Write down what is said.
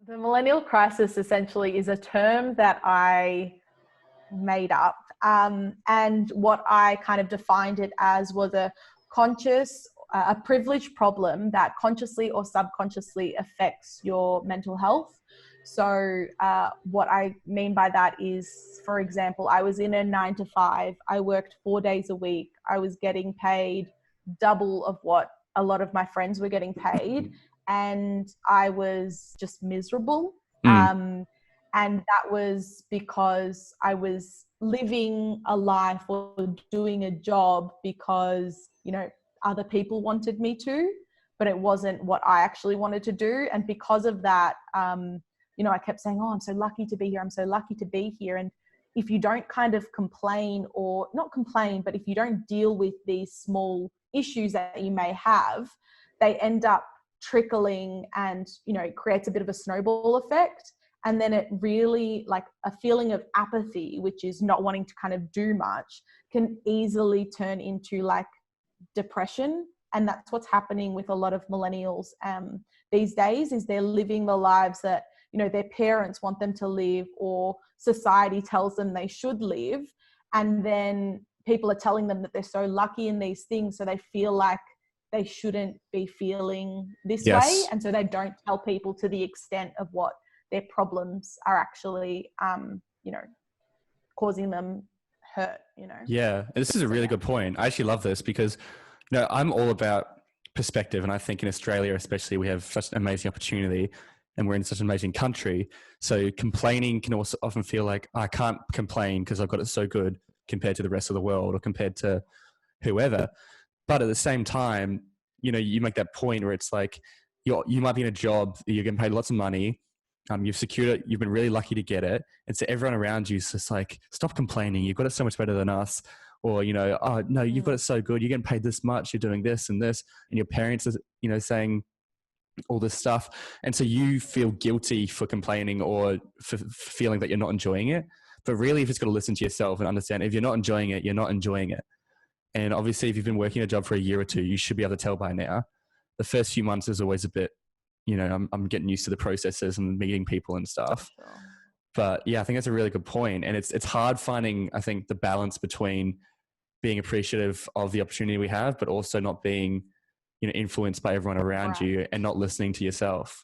The millennial crisis essentially is a term that I made up. And what I kind of defined it as was a privileged problem that consciously or subconsciously affects your mental health. So what I mean by that is, for example, I was in a 9 to 5. I worked 4 days a week. I was getting paid double of what a lot of my friends were getting paid. And I was just miserable. And that was because I was living a life or doing a job because, other people wanted me to, but it wasn't what I actually wanted to do. And because of that, I kept saying, oh, I'm so lucky to be here. I'm so lucky to be here. And if you don't kind of complain, or not complain, but if you don't deal with these small issues that you may have, they end up trickling and, it creates a bit of a snowball effect. And then it really, like, a feeling of apathy, which is not wanting to kind of do much, can easily turn into like depression. And that's what's happening with a lot of millennials these days, is they're living the lives that, their parents want them to live, or society tells them they should live. And then people are telling them that they're so lucky in these things, so they feel like they shouldn't be feeling this way. And so they don't tell people to the extent of what their problems are actually, causing them hurt, Yeah. And this is a really good point. I actually love this because, I'm all about perspective. And I think in Australia, especially, we have such an amazing opportunity and we're in such an amazing country. So complaining can also often feel like, I can't complain because I've got it so good compared to the rest of the world or compared to whoever. But at the same time, you make that point where it's like, you might be in a job, you're getting paid lots of money. You've secured it. You've been really lucky to get it. And so everyone around you is just like, stop complaining. You've got it so much better than us. Or, oh no, you've got it so good. You're getting paid this much. You're doing this and this. And your parents are, saying all this stuff. And so you feel guilty for complaining or for feeling that you're not enjoying it. But really, you've just got to listen to yourself and understand, if you're not enjoying it, you're not enjoying it. And obviously, if you've been working a job for a year or two, you should be able to tell by now. The first few months is always a bit, I'm getting used to the processes and meeting people and stuff. Sure. But yeah, I think that's a really good point. And it's hard finding, I think, the balance between being appreciative of the opportunity we have, but also not being, influenced by everyone around you and not listening to yourself.